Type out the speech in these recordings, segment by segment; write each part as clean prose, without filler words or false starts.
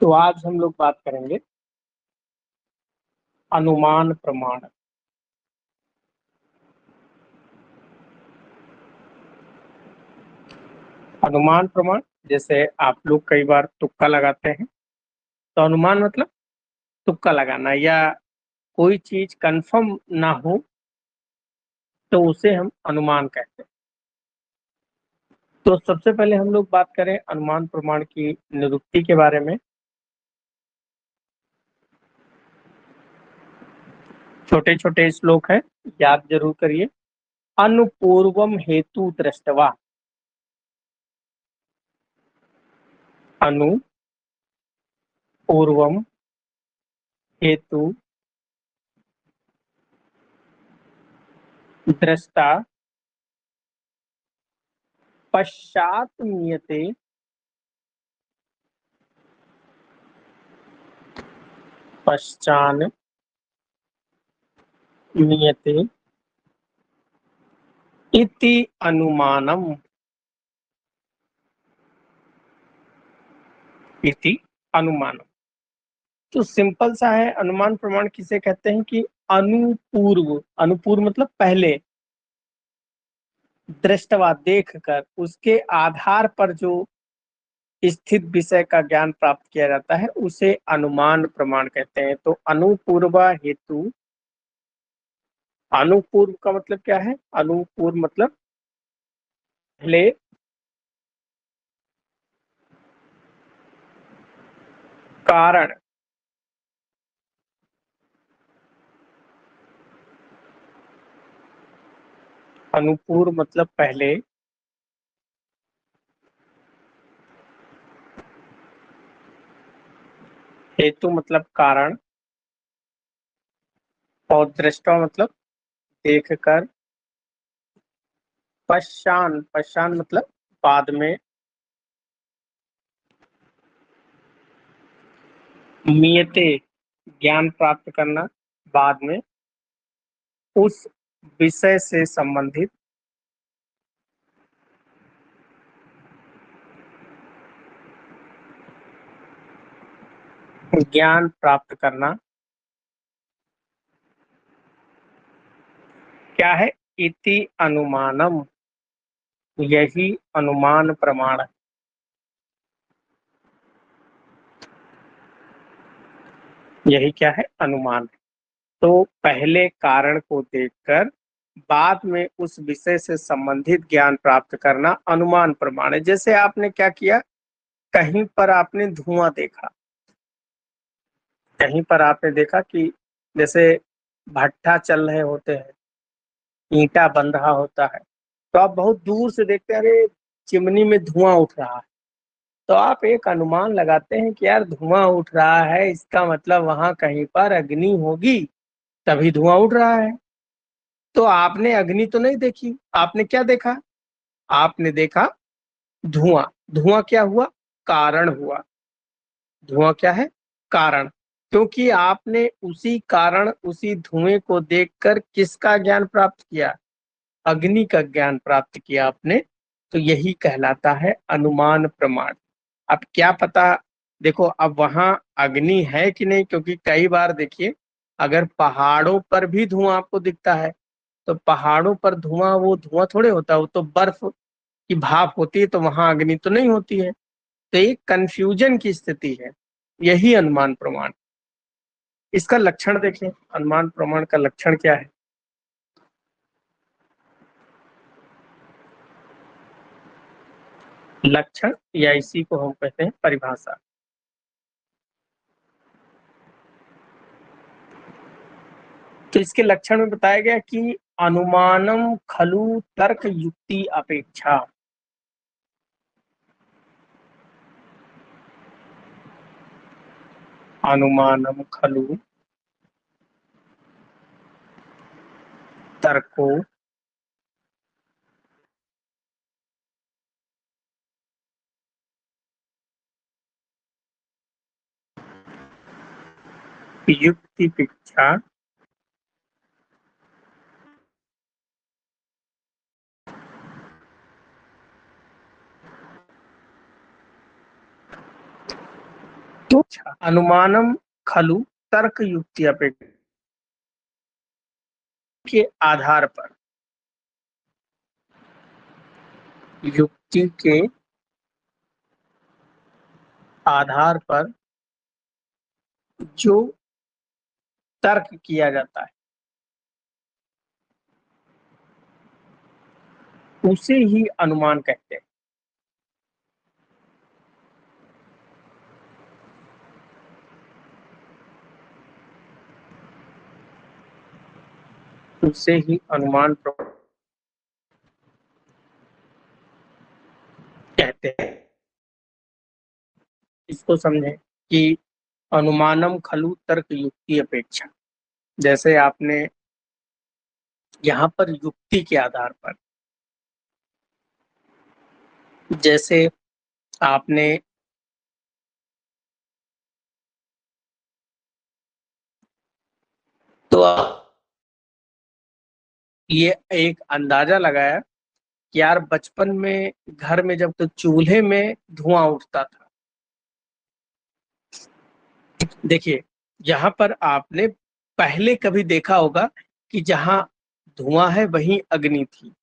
तो आज हम लोग बात करेंगे अनुमान प्रमाण। अनुमान प्रमाण जैसे आप लोग कई बार तुक्का लगाते हैं, तो अनुमान मतलब तुक्का लगाना या कोई चीज कंफर्म ना हो तो उसे हम अनुमान कहते हैं। तो सबसे पहले हम लोग बात करें अनुमान प्रमाण की निरुक्ति के बारे में। छोटे छोटे श्लोक है, याद जरूर करिए। अनुपूर्वम हेतु दृष्टवा। अनुपूर्वम हेतु दृष्टा पश्चात मीयते पश्चान मीयते इति अनुमानम। इति अनुमानम। तो सिंपल सा है, अनुमान प्रमाण किसे कहते हैं कि अनुपूर्व। अनुपूर्व मतलब पहले, दृष्टवा देखकर, उसके आधार पर जो स्थित विषय का ज्ञान प्राप्त किया जाता है उसे अनुमान प्रमाण कहते हैं। तो अनुपूर्व हेतु, अनुपूर्व का मतलब क्या है? अनुपूर्व मतलब पहले कारण, अनुपूर्व मतलब पहले हेतु मतलब कारण और दृष्टा मतलब देखकर, पश्चान, पश्चान मतलब बाद में, मियते ज्ञान प्राप्त करना बाद में, उस विषय से संबंधित ज्ञान प्राप्त करना क्या है? इति अनुमानम। यही अनुमान प्रमाण है। यही क्या है? अनुमान। तो पहले कारण को देखकर बाद में उस विषय से संबंधित ज्ञान प्राप्त करना अनुमान प्रमाण है। जैसे आपने क्या किया, कहीं पर आपने धुआं देखा, कहीं पर आपने देखा कि जैसे भट्ठा चल रहे होते हैं, ईंटा बन रहा होता है, तो आप बहुत दूर से देखते हैं, अरे चिमनी में धुआं उठ रहा है। तो आप एक अनुमान लगाते हैं कि यार धुआं उठ रहा है, इसका मतलब वहां कहीं पर अग्नि होगी, तभी धुआं उठ रहा है। तो आपने अग्नि तो नहीं देखी, आपने क्या देखा? आपने देखा धुआं। धुआं क्या हुआ? कारण हुआ। धुआं क्या है? कारण। क्योंकि आपने उसी कारण, उसी धुएं को देखकर किसका ज्ञान प्राप्त किया? अग्नि का ज्ञान प्राप्त किया आपने। तो यही कहलाता है अनुमान प्रमाण। अब क्या पता, देखो अब वहां अग्नि है कि नहीं, क्योंकि कई बार देखिए, अगर पहाड़ों पर भी धुआं आपको दिखता है, तो पहाड़ों पर धुआं, वो धुआं थोड़े होता है, वो तो बर्फ की भाप होती है, तो वहां अग्नि तो नहीं होती है। तो एक कंफ्यूजन की स्थिति है। यही अनुमान प्रमाण। इसका लक्षण देखें, अनुमान प्रमाण का लक्षण क्या है? लक्षण या इसी को हम कहते हैं परिभाषा। तो इसके लक्षण में बताया गया कि अनुमानम खलु तर्क युक्ति अपेक्षा। अनुमानम खलु तर्को युक्ति अपेक्षा तो अनुमानम खलु तर्क युक्ति अपेक्षा के आधार पर, युक्ति के आधार पर जो तर्क किया जाता है उसे ही अनुमान कहते हैं। उसे ही अनुमान कहते हैं। इसको समझें कि अनुमानम खलु तर्क युक्ति अपेक्षा, जैसे आपने यहाँ पर युक्ति के आधार पर, जैसे आपने तो ये एक अंदाजा लगाया कि यार बचपन में घर में जब तो चूल्हे में धुआं उठता था। देखिए यहाँ पर आपने पहले कभी देखा होगा कि जहां धुआं है वहीं अग्नि थी,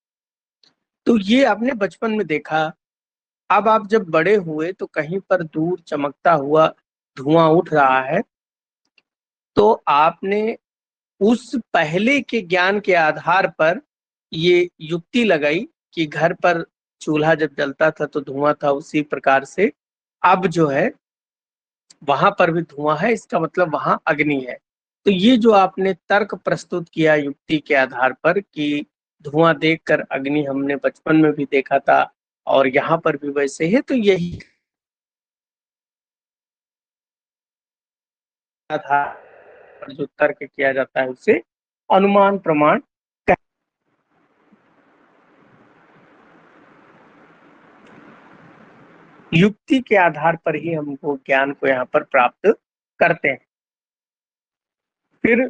तो ये आपने बचपन में देखा। अब आप जब बड़े हुए तो कहीं पर दूर चमकता हुआ धुआं उठ रहा है, तो आपने उस पहले के ज्ञान के आधार पर ये युक्ति लगाई कि घर पर चूल्हा जब जलता था तो धुआं था, उसी प्रकार से अब जो है वहां पर भी धुआं है, इसका मतलब वहां अग्नि है। तो ये जो आपने तर्क प्रस्तुत किया युक्ति के आधार पर कि धुआं देखकर अग्नि हमने बचपन में भी देखा था और यहाँ पर भी वैसे है, तो यही आधार पर जो तर्क किया जाता है उसे अनुमान प्रमाण युक्ति के आधार पर ही हम वो ज्ञान को यहाँ पर प्राप्त करते हैं। फिर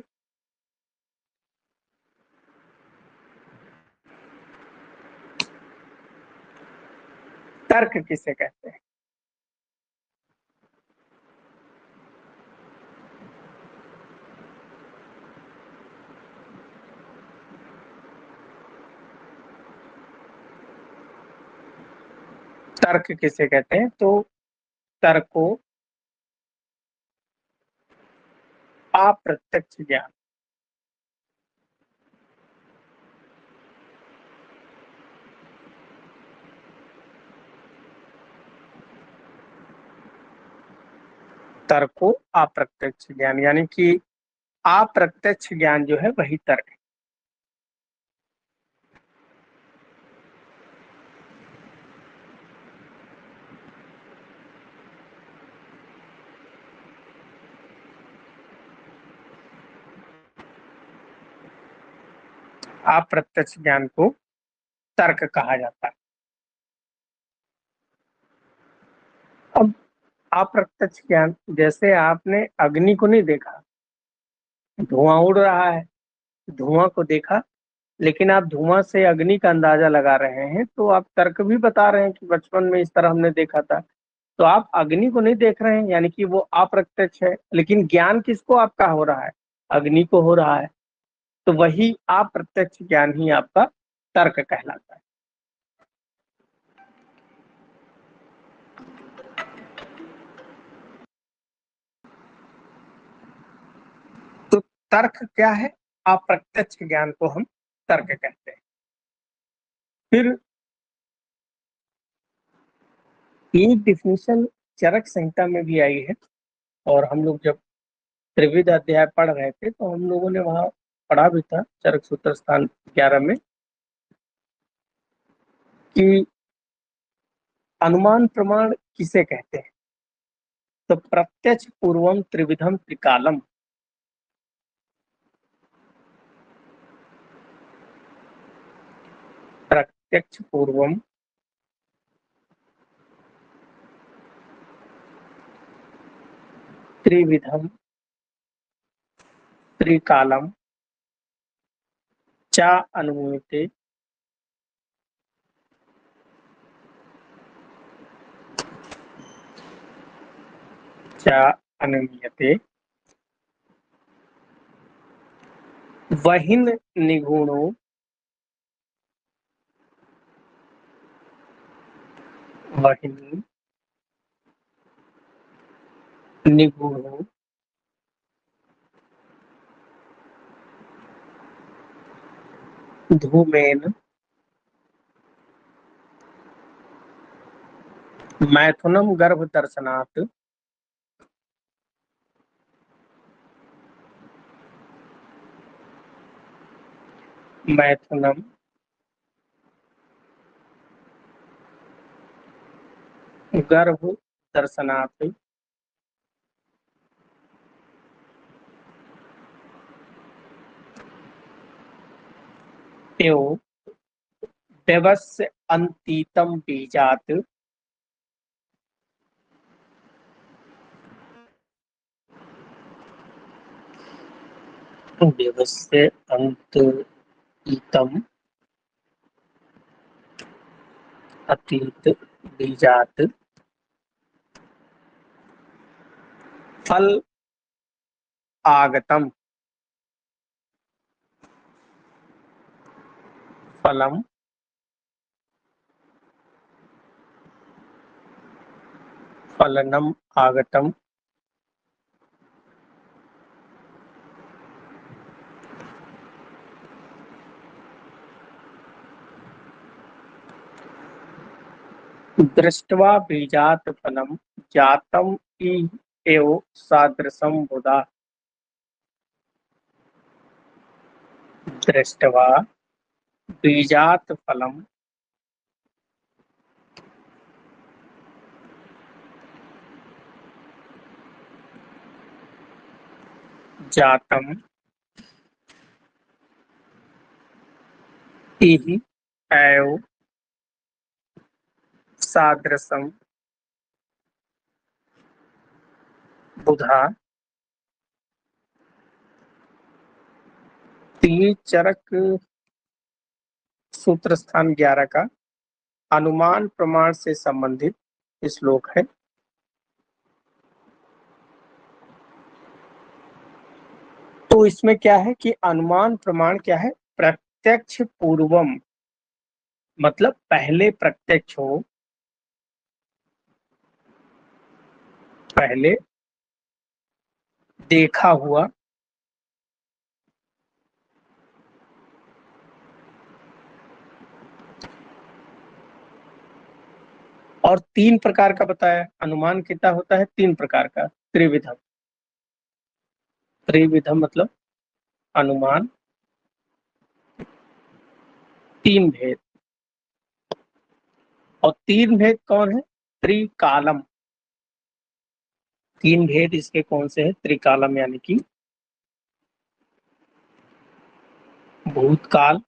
तर्क किसे कहते हैं? तर्क किसे कहते हैं? तो तर्क को अप्रत्यक्ष ज्ञान, तर्क को अप्रत्यक्ष ज्ञान यानी कि अप्रत्यक्ष ज्ञान जो है वही तर्क है। अप्रत्यक्ष ज्ञान को तर्क कहा जाता है। अब अप्रत्यक्ष ज्ञान, जैसे आपने अग्नि को नहीं देखा, धुआं उड़ रहा है, धुआं को देखा, लेकिन आप धुआं से अग्नि का अंदाजा लगा रहे हैं, तो आप तर्क भी बता रहे हैं कि बचपन में इस तरह हमने देखा था। तो आप अग्नि को नहीं देख रहे हैं, यानी कि वो अप्रत्यक्ष है, लेकिन ज्ञान किसको आपका हो रहा है? अग्नि को हो रहा है। तो वही अप्रत्यक्ष ज्ञान ही आपका तर्क कहलाता है। तो तर्क क्या है? अप्रत्यक्ष ज्ञान को हम तर्क कहते हैं। फिर एक डिफिनेशन चरक संहिता में भी आई है, और हम लोग जब त्रिविध अध्याय पढ़ रहे थे तो हम लोगों ने वहां पढ़ा भी था चरक सूत्र स्थान 11 में कि अनुमान प्रमाण किसे कहते हैं? तो प्रत्यक्ष पूर्वम त्रिविधम त्रिकालम, प्रत्यक्ष पूर्वम त्रिविधम त्रिकालम चा अनुमीते च अनुमीयते वहिन निगुणो वहिनी निगुणो धूमेन मैथुनम गर्भ दर्शनात् मैथुनम गर्भ दर्शनात् एव देवस्य अंतीतम बीजात् देवस्य अंतीतम अतीत बीजात् फल आगतम फलम फलनम आगतम दृष्ट्वा बीजात् फलम जातम एव सादृशम बुधा दृष्ट्वा बीजात् फलम जातम इहि एव सादृशम बुधा। ये चरक सूत्र स्थान 11 का अनुमान प्रमाण से संबंधित श्लोक है। तो इसमें क्या है कि अनुमान प्रमाण क्या है? प्रत्यक्ष पूर्वम, मतलब पहले प्रत्यक्ष हो, पहले देखा हुआ, और 3 प्रकार का बताया। अनुमान कितना होता है? 3 प्रकार का, त्रिविधम। त्रिविधम मतलब अनुमान 3 भेद, और 3 भेद कौन है? त्रिकालम। 3 भेद इसके कौन से है? त्रिकालम यानी कि भूतकाल,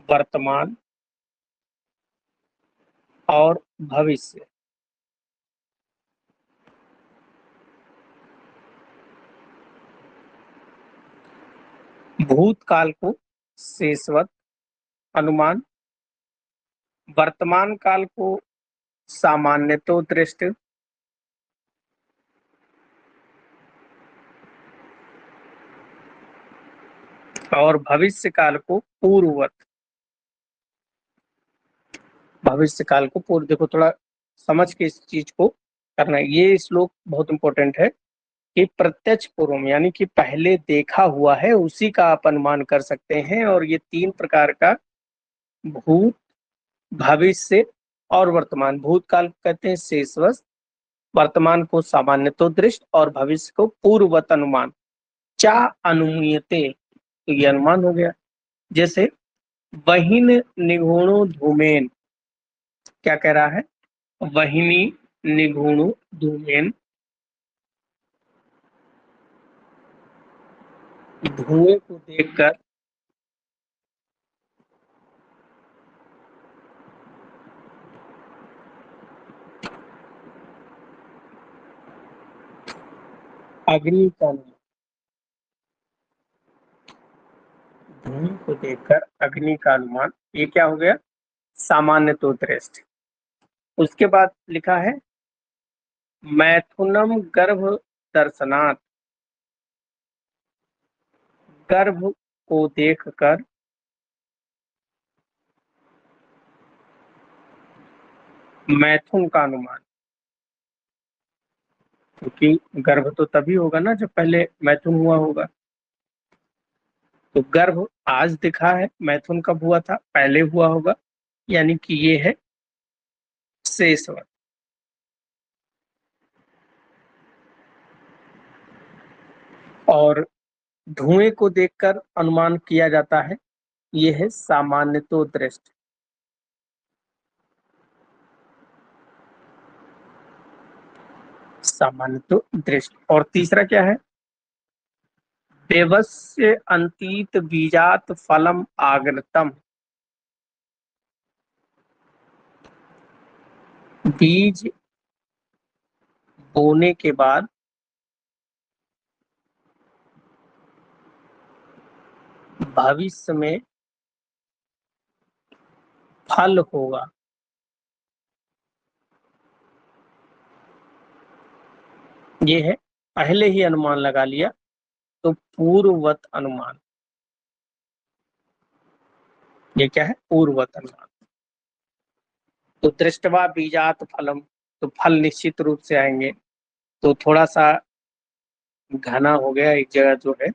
वर्तमान और भविष्य। भूतकाल को शेषवत अनुमान, वर्तमान काल को सामान्यतो दृष्ट, और भविष्य काल को पूर्ववत। भविष्य काल को पूर्व, देखो थोड़ा समझ के इस चीज को करना है। ये श्लोक बहुत इंपॉर्टेंट है कि प्रत्यक्ष पूर्व यानी कि पहले देखा हुआ है उसी का आप अनुमान कर सकते हैं। और ये 3 प्रकार का, भूत, भविष्य और वर्तमान। भूतकाल को कहते हैं शेषवत, वर्तमान को सामान्यतो दृष्ट और भविष्य को पूर्ववत अनुमान। चा अनुमीयते, तो ये अनुमान हो गया। जैसे वहिन निगुणो धूमेन, क्या कह रहा है? वहिनी निगुणो धूमेन, धुएं को देखकर अग्नि का अनुमान, धुएं को देखकर अग्नि का अनुमान। ये क्या हो गया? सामान्य तो दृष्ट। उसके बाद लिखा है मैथुनम गर्भ दर्शनात्, गर्भ को देखकर मैथुन का अनुमान। क्योंकि गर्भ तो तभी होगा ना जब पहले मैथुन हुआ होगा। तो गर्भ आज दिखा है, मैथुन कब हुआ था, पहले हुआ होगा, यानी कि ये है शेषवत। और धुएं को देखकर अनुमान किया जाता है, ये है सामान्यतो दृष्ट। सामान्यतो दृष्ट। और तीसरा क्या है, देवस्य अंतीत बीजात फलम आगतम, बीज बोने के बाद भविष्य में फल होगा। ये है, पहले ही अनुमान लगा लिया तो पूर्ववत अनुमान। ये क्या है, पूर्ववत अनुमान। तो दृष्टवा बीजात फलम, तो फल निश्चित रूप से आएंगे। तो थोड़ा सा घना हो गया एक जगह जो है,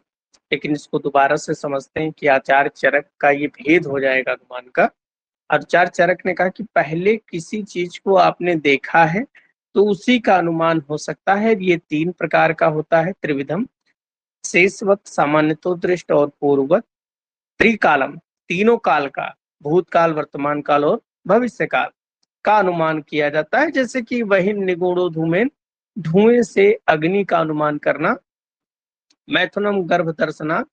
लेकिन इसको दोबारा से समझते हैं कि आचार्य चरक का ये भेद हो जाएगा अनुमान का। आचार्य चरक ने कहा कि पहले किसी चीज को आपने देखा है तो उसी का अनुमान हो सकता है। ये तीन प्रकार का होता है, त्रिविधम, शेषवत, सामान्यतो दृष्ट और पूर्ववत। त्रिकालम, तीनों काल का, भूतकाल, वर्तमान काल और भविष्य काल का अनुमान किया जाता है। जैसे कि वही निगुणो धूमेन, धुएं से अग्नि का अनुमान करना, मैथुनम गर्भ दर्शना,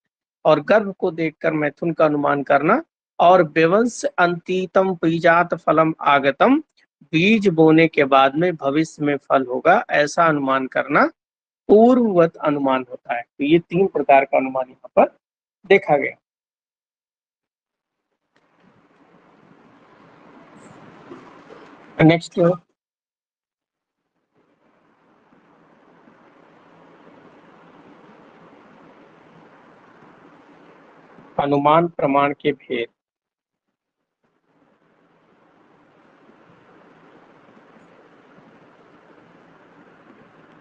और गर्भ को देखकर मैथुन का अनुमान करना, और बेवंश अंतीतम बीजात फलम आगतम, बीज बोने के बाद में भविष्य में फल होगा, ऐसा अनुमान करना पूर्ववत अनुमान होता है। तो ये तीन प्रकार का अनुमान यहाँ पर देखा गया। नेक्स्ट अनुमान प्रमाण के भेद।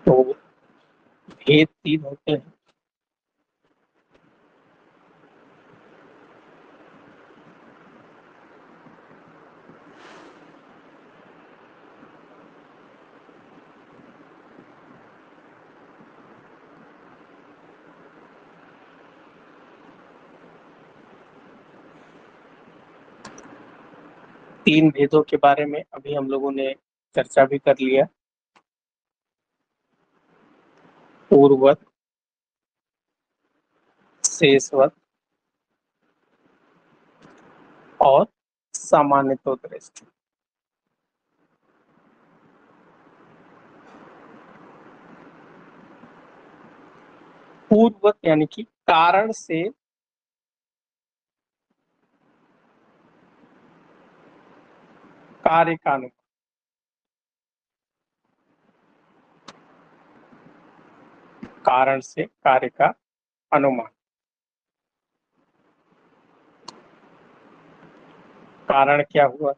तो भेद तीन होते हैं। तीन भेदों के बारे में अभी हम लोगों ने चर्चा भी कर लिया, पूर्ववत, शेषवत और सामान्यतो दृष्ट। पूर्ववत यानी कि कारण से कार्य का अनुमान, कारण से कार्य का अनुमान। कारण क्या हुआ,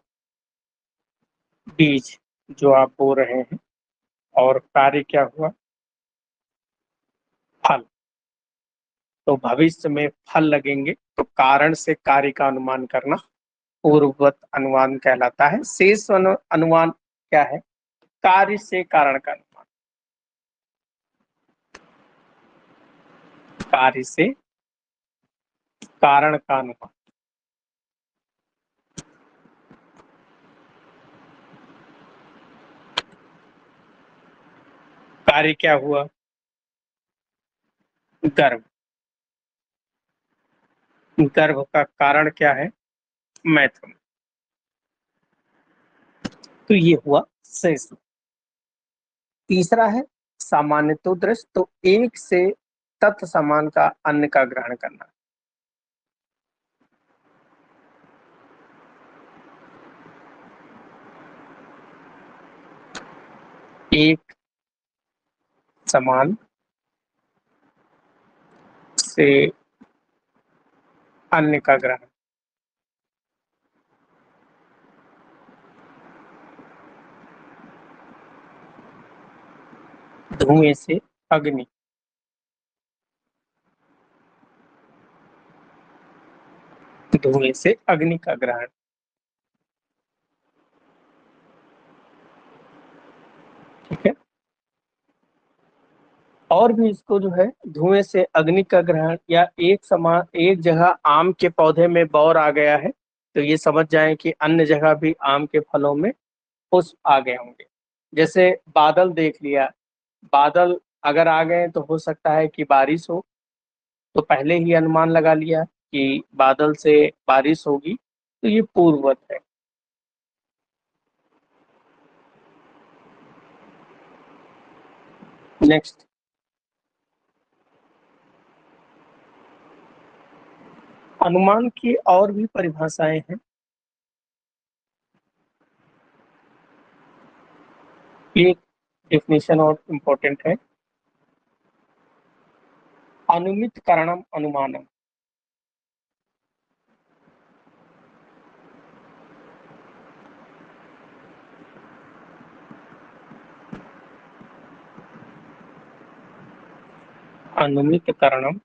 बीज जो आप बो रहे हैं, और कार्य क्या हुआ, फल। तो भविष्य में फल लगेंगे, तो कारण से कार्य का अनुमान करना पूर्ववत अनुमान कहलाता है। शेष अनुमान क्या है, कार्य से कारण का अनुमान, कार्य से कारण का अनुमान। कार्य क्या हुआ, गर्भ, गर्भ का कारण क्या है, मैथुन। तो ये हुआ शेष। तीसरा है सामान्यतो दृष्ट, तो एक से तत्समान का अन्य का ग्रहण करना। एक समान से अन्य का ग्रहण। धुएं से अग्नि। धुएं से अग्नि का ग्रहण। ठीक है। और भी इसको जो है धुएं से अग्नि का ग्रहण या एक जगह आम के पौधे में बौर आ गया है तो ये समझ जाएं कि अन्य जगह भी आम के फलों में पुष्प आ गए होंगे। जैसे बादल देख लिया, बादल अगर आ गए तो हो सकता है कि बारिश हो, तो पहले ही अनुमान लगा लिया कि बादल से बारिश होगी, तो ये पूर्ववत है। नेक्स्ट, अनुमान की और भी परिभाषाएं हैं। एक डेफिनेशन और इम्पोर्टेंट है, अनुमित कारणम अनुमानम। अनुमित कारणम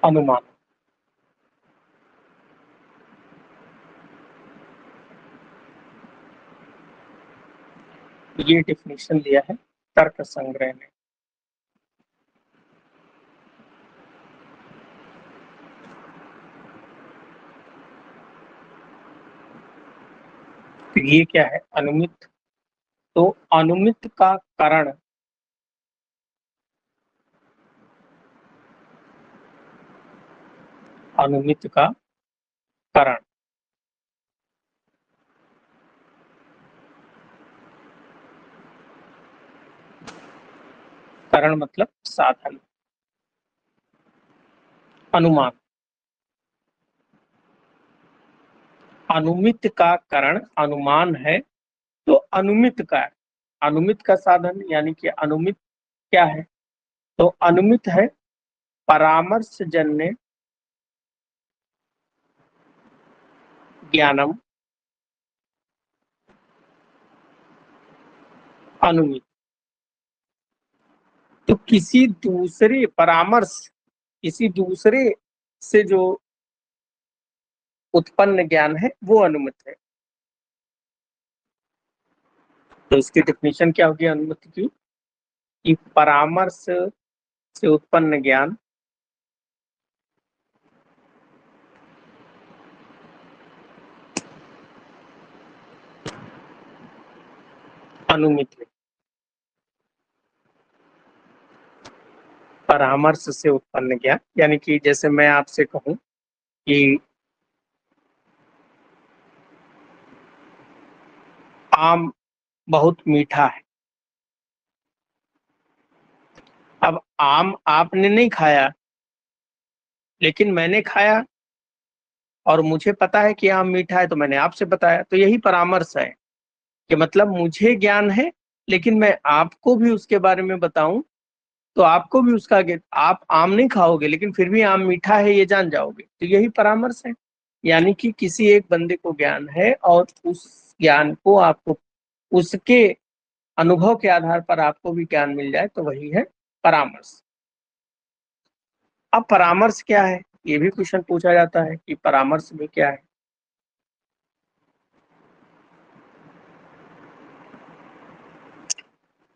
अनुमान, ये डेफिनेशन दिया है तर्क संग्रह ने। तो ये क्या है अनुमित, तो अनुमित का कारण, अनुमित का कारण, कारण मतलब साधन, अनुमान। अनुमित का कारण अनुमान है, तो अनुमित का, अनुमित का साधन यानी कि अनुमित क्या है, तो अनुमित है परामर्श जन्य ज्ञानम अनुमित। तो किसी दूसरे परामर्श, किसी दूसरे से जो उत्पन्न ज्ञान है वो अनुमित है। तो इसकी डेफिनेशन क्या होगी अनुमित की, कि परामर्श से उत्पन्न ज्ञान अनुमित है। परामर्श से उत्पन्न ज्ञान यानी कि जैसे मैं आपसे कहूं कि आम बहुत मीठा है। अब आम आपने नहीं खाया, लेकिन मैंने खाया और मुझे पता है कि आम मीठा है तो मैंने आपसे बताया, तो यही परामर्श है कि मतलब मुझे ज्ञान है लेकिन मैं आपको भी उसके बारे में बताऊं, तो आपको भी उसका, आप आम नहीं खाओगे लेकिन फिर भी आम मीठा है ये जान जाओगे, तो यही परामर्श है। यानी कि किसी एक बंदे को ज्ञान है और उस ज्ञान को आपको, उसके अनुभव के आधार पर आपको भी ज्ञान मिल जाए, तो वही है परामर्श। अब परामर्श क्या है, ये भी क्वेश्चन पूछा जाता है कि परामर्श भी क्या है।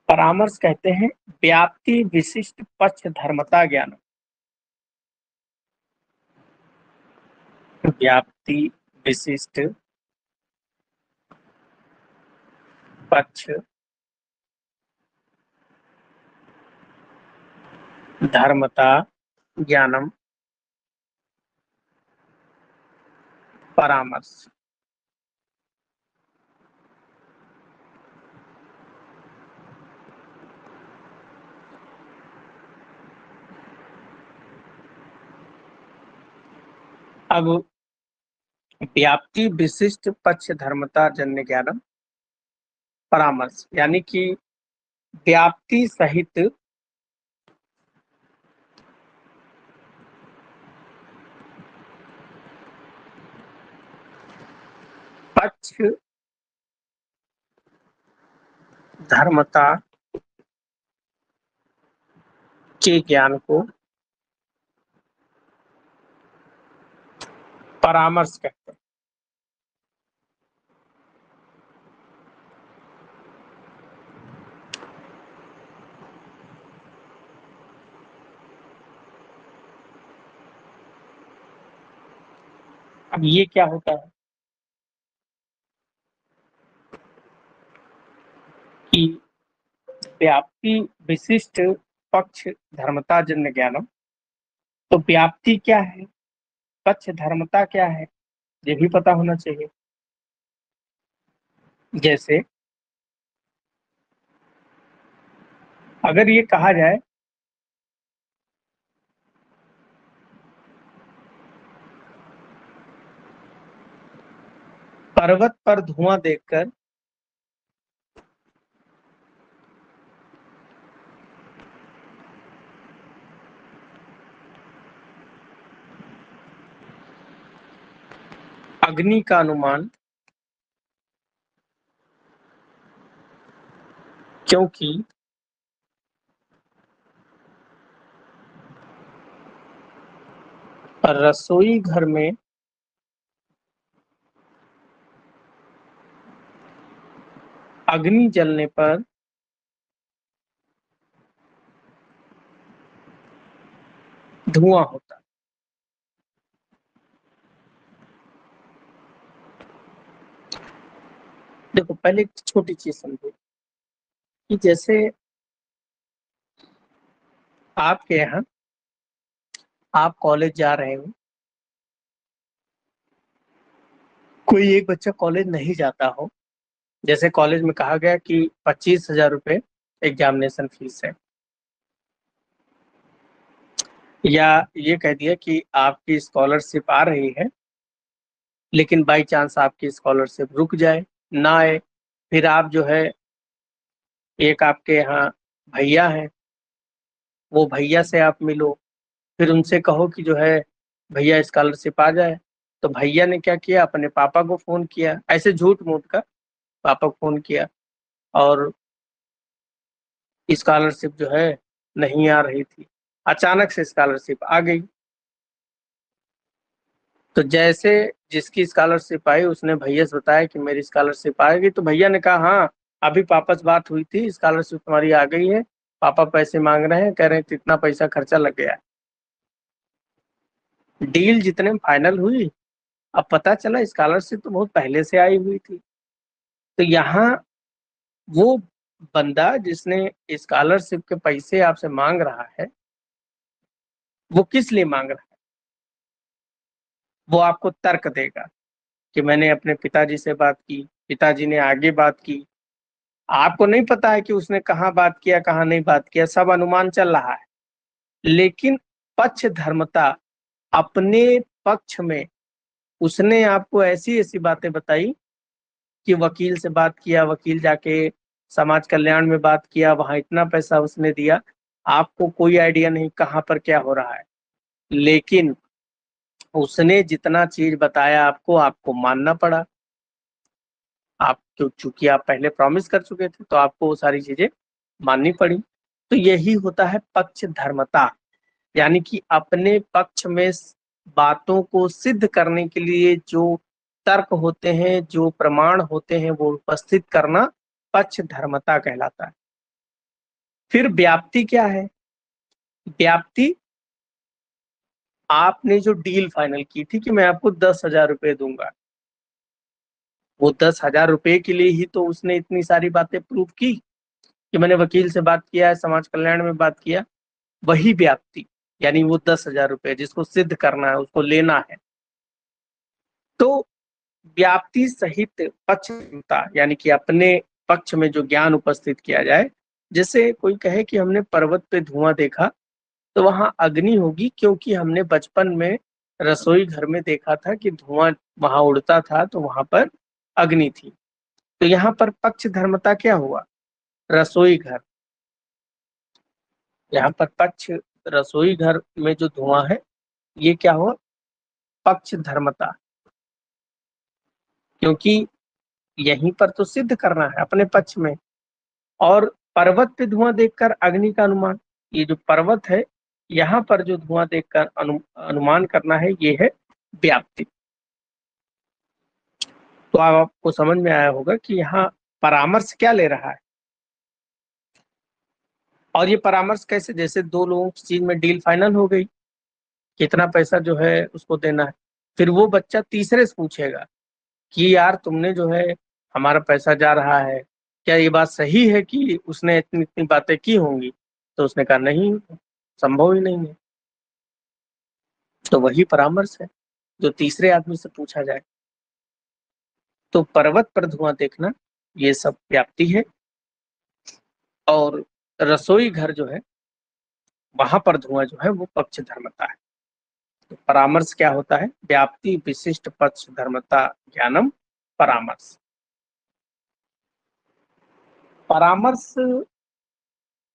परामर्श कहते हैं व्याप्ति विशिष्ट पक्ष धर्मता ज्ञान। व्याप्ति विशिष्ट पक्ष धर्मता ज्ञानम परामर्श। अब व्याप्ति विशिष्ट पक्ष धर्मता जन्य ज्ञानम, परामर्श यानी कि व्याप्ति सहित पक्ष धर्मता के ज्ञान को परामर्श कहते हैं। अब ये क्या होता है कि व्याप्ति विशिष्ट पक्ष धर्मता जन्य ज्ञानम, तो व्याप्ति क्या है, पक्ष धर्मता क्या है, ये भी पता होना चाहिए। जैसे अगर ये कहा जाए पर्वत पर धुआं देखकर अग्नि का अनुमान क्योंकि रसोई घर में अग्नि जलने पर धुआं होता है। देखो पहले एक छोटी चीज समझो कि जैसे आपके यहाँ आप कॉलेज जा रहे हो, कोई एक बच्चा कॉलेज नहीं जाता हो, जैसे कॉलेज में कहा गया कि 25,000 रुपये एग्जामिनेशन फीस है, या ये कह दिया कि आपकी स्कॉलरशिप आ रही है लेकिन बाई चांस आपकी स्कॉलरशिप रुक जाए, ना आए, फिर आप जो है एक आपके यहाँ भैया हैं, वो भैया से आप मिलो, फिर उनसे कहो कि जो है भैया स्कॉलरशिप आ जाए, तो भैया ने क्या किया, अपने पापा को फोन किया, ऐसे झूठ मूठ का पापा को फोन किया और स्कॉलरशिप जो है नहीं आ रही थी, अचानक से स्कॉलरशिप आ गई। तो जैसे जिसकी स्कॉलरशिप आई उसने भैया से बताया कि मेरी स्कॉलरशिप आएगी, तो भैया ने कहा हाँ अभी पापा से बात हुई थी, स्कॉलरशिप तुम्हारी आ गई है, पापा पैसे मांग रहे हैं, कह रहे हैं इतना पैसा खर्चा लग गया है। डील जितने में फाइनल हुई, अब पता चला स्कॉलरशिप तो बहुत पहले से आई हुई थी। तो यहाँ वो बंदा जिसने स्कॉलरशिप के पैसे आपसे मांग रहा है, वो किस लिए मांग रहा है, वो आपको तर्क देगा कि मैंने अपने पिताजी से बात की, पिताजी ने आगे बात की। आपको नहीं पता है कि उसने कहाँ बात किया कहाँ नहीं बात किया, सब अनुमान चल रहा है, लेकिन पक्ष धर्मता अपने पक्ष में उसने आपको ऐसी ऐसी बातें बताई कि वकील से बात किया, वकील जाके समाज कल्याण में बात किया, वहां इतना पैसा उसने दिया, आपको कोई आइडिया नहीं कहाँ पर क्या हो रहा है, लेकिन उसने जितना चीज बताया आपको, आपको मानना पड़ा। आप चूंकि आप पहले प्रॉमिस कर चुके थे तो आपको वो सारी चीजें माननी पड़ी। तो यही होता है पक्ष धर्मता, यानी कि अपने पक्ष में बातों को सिद्ध करने के लिए जो तर्क होते हैं, जो प्रमाण होते हैं, वो उपस्थित करना पक्ष धर्मता कहलाता है। फिर व्याप्ति क्या है, व्याप्ति आपने जो डील फाइनल की थी कि मैं आपको 10,000 रुपये दूंगा, वो 10,000 रुपये के लिए ही तो उसने इतनी सारी बातें प्रूव की कि मैंने वकील से बात किया है, समाज कल्याण में बात किया, वही व्याप्ति, यानी वो 10,000 रुपये जिसको सिद्ध करना है, उसको लेना है। तो व्याप्ति सहित पक्षता यानी कि अपने पक्ष में जो ज्ञान उपस्थित किया जाए, जैसे कोई कहे कि हमने पर्वत पे धुआं देखा, तो वहां अग्नि होगी, क्योंकि हमने बचपन में रसोई घर में देखा था कि धुआं वहां उड़ता था, तो वहां पर अग्नि थी। तो यहाँ पर पक्ष धर्मता क्या हुआ? रसोई घर। यहाँ पर पक्ष रसोई घर में जो धुआं है ये क्या हुआ? पक्ष धर्मता, क्योंकि यहीं पर तो सिद्ध करना है अपने पक्ष में। और पर्वत पे धुआं देखकर अग्नि का अनुमान, ये जो पर्वत है यहाँ पर जो धुआं देखकर अनुमान करना है ये है व्याप्ति। तो अब आपको समझ में आया होगा कि यहाँ परामर्श क्या ले रहा है। और ये परामर्श कैसे? जैसे दो लोगों की चीज में डील फाइनल हो गई, कितना पैसा जो है उसको देना है, फिर वो बच्चा तीसरे से पूछेगा कि यार तुमने जो है हमारा पैसा जा रहा है, क्या ये बात सही है कि उसने इतनी इतनी बातें की होंगी? तो उसने कहा नहीं, संभव ही नहीं है। तो वही परामर्श है जो तीसरे आदमी से पूछा जाए। तो पर्वत पर धुआं देखना ये सब व्याप्ति है, और रसोई घर जो है वहां पर धुआं जो है वो पक्ष धर्मता है। तो परामर्श क्या होता है? व्याप्ति विशिष्ट पक्ष धर्मता ज्ञानम परामर्श। परामर्श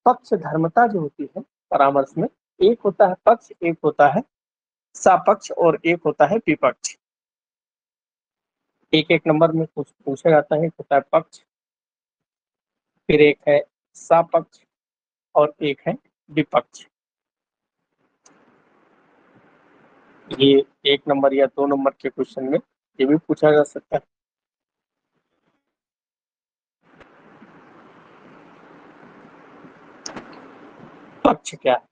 पक्ष धर्मता जो होती है परामर्श में, एक होता है पक्ष, एक होता है सपक्ष, और एक होता है विपक्ष। एक एक नंबर में कुछ पूछा जाता है। एक होता है पक्ष, फिर एक है सपक्ष, और एक है विपक्ष। ये एक नंबर या दो नंबर के क्वेश्चन में ये भी पूछा जा सकता है। पक्ष क्या है?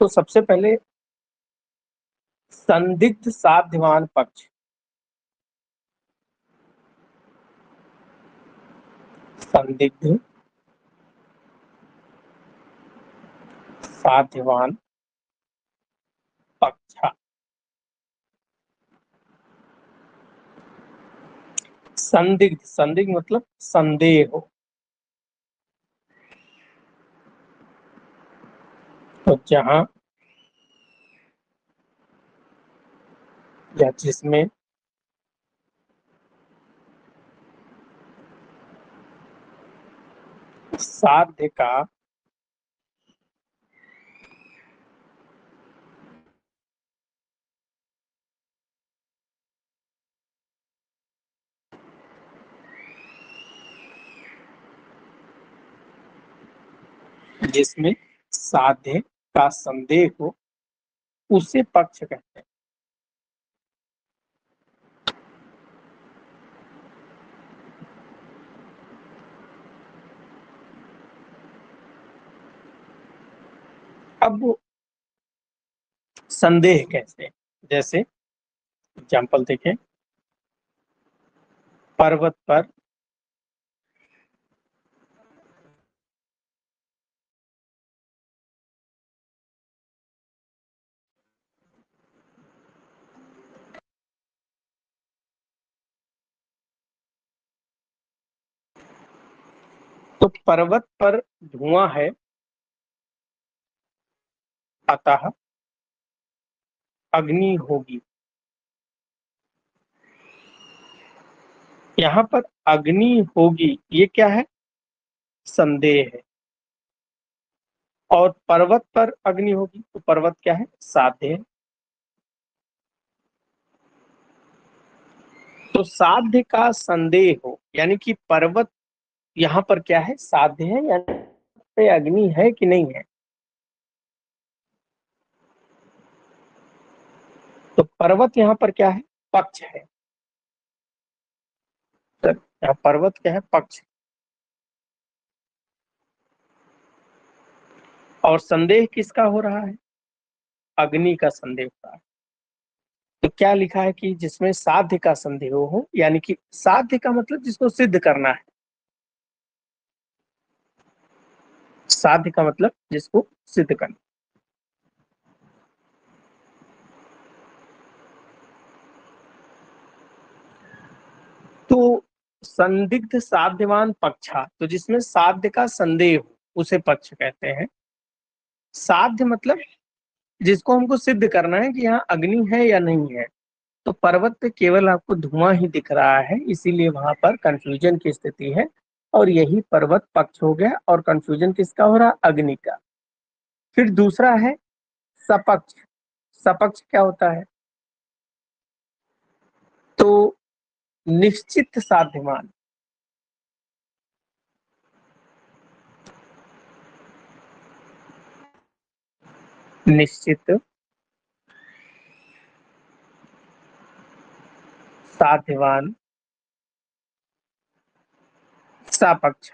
तो सबसे पहले संदिग्ध साध्यवान पक्ष। संदिग्ध साध्यवान पक्ष। संदिग्ध, संदिग्ध मतलब संदेह हो। तो जहां या जिसमें साध्य का जिसमें साध्य का संदेह हो उसे पक्ष कहते हैं। अब संदेह कैसे? जैसे एग्जाम्पल देखें, पर्वत पर तो पर्वत पर धुआं है, अतः अग्नि होगी। यहाँ पर अग्नि होगी ये क्या है? संदेह है। और पर्वत पर अग्नि होगी तो पर्वत क्या है? साध्य है। तो साध्य का संदेह हो यानी कि पर्वत यहाँ पर क्या है? साध्य है, यानी पे अग्नि है कि नहीं है। तो पर्वत यहाँ पर क्या है? पक्ष है। तो यहाँ पर्वत क्या है? पक्ष। और संदेह किसका हो रहा है? अग्नि का संदेह हो रहा है। तो क्या लिखा है कि जिसमें साध्य का संदेह हो, यानी कि साध्य का मतलब जिसको सिद्ध करना है। साध्य का मतलब जिसको सिद्ध करना। तो संदिग्ध साध्यवान पक्षा, तो जिसमें साध्य का संदेह हो उसे पक्ष कहते हैं। साध्य मतलब जिसको हमको सिद्ध करना है कि यहाँ अग्नि है या नहीं है। तो पर्वत पे केवल आपको धुआं ही दिख रहा है, इसीलिए वहां पर कंफ्यूजन की स्थिति है। और यही पर्वत पक्ष हो गया। और कंफ्यूजन किसका हो रहा? अग्नि का। फिर दूसरा है सपक्ष। सपक्ष क्या होता है? तो निश्चित साध्यमान। निश्चित साध्यवान सापक्ष।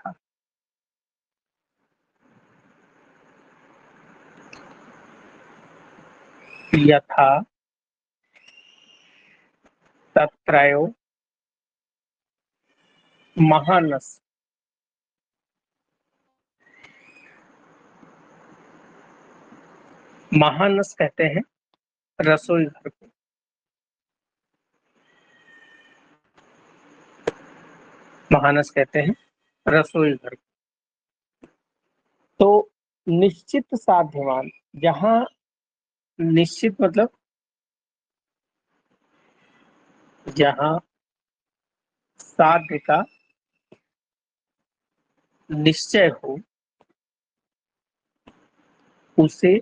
यथा तत्रयो महानस। महानस कहते हैं रसोई घर को। महानस कहते हैं रसोई घर को। तो निश्चित साध्यवान, जहां निश्चित मतलब जहां साध्य का निश्चय हो, उसे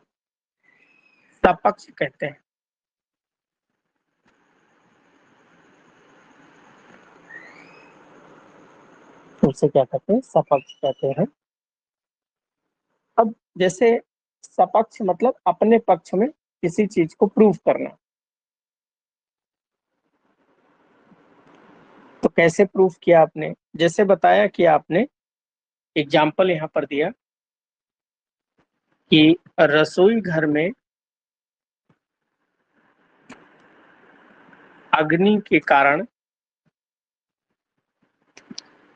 सपक्ष कहते हैं। उसे क्या कहते हैं? सपक्ष कहते हैं। अब जैसे सपक्ष मतलब अपने पक्ष में किसी चीज को प्रूव करना। तो कैसे प्रूफ किया आपने? जैसे बताया कि आपने एग्जाम्पल यहाँ पर दिया कि रसोई घर में अग्नि के कारण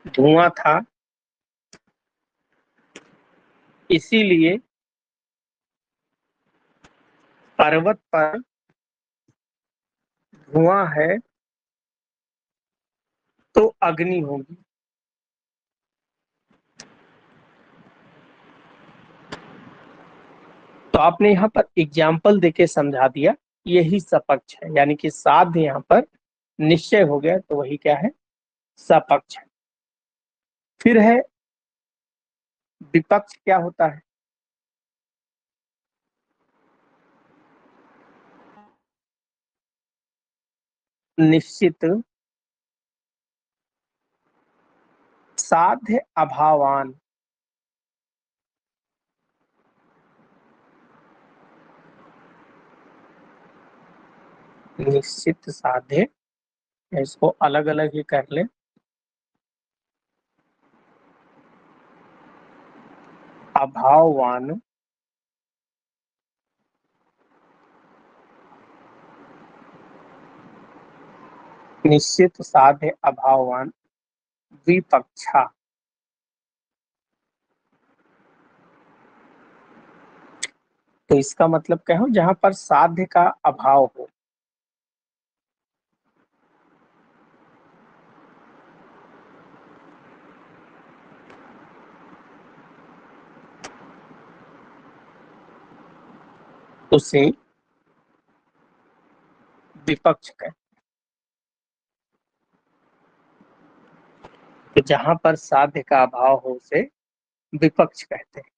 धुआं था, इसीलिए पर्वत पर धुआं है तो अग्नि होगी। तो आपने यहाँ पर एग्जाम्पल देके समझा दिया, यही सपक्ष है। यानी कि साध्य यहाँ पर निश्चय हो गया, तो वही क्या है? सपक्ष है। फिर है विपक्ष। क्या होता है? निश्चित साध्य अभावान। निश्चित साध्य, इसको अलग अलग ही कर ले। अभाववान निश्चित साध्य अभाववान विपक्षा। तो इसका मतलब क्या हो? जहां पर साध्य का अभाव हो, उसे विपक्ष कहते हैं। तो जहां पर साध्य का अभाव हो, उसे विपक्ष कहते हैं।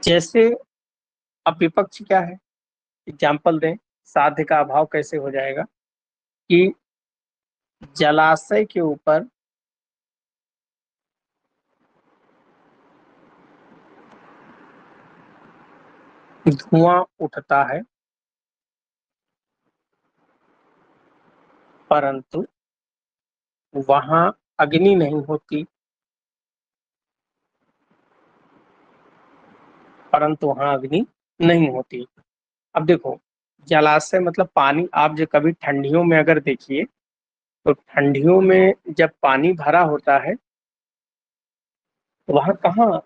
जैसे अब विपक्ष क्या है? एग्जाम्पल दें। साध्य का अभाव कैसे हो जाएगा? कि जलाशय के ऊपर धुआं उठता है, परंतु वहां अग्नि नहीं होती। परंतु वहां अग्नि नहीं होती। अब देखो, जलाशय मतलब पानी। आप जो कभी ठंडियों में अगर देखिए, तो ठंडियों में जब पानी भरा होता है, तो वहां कहाँ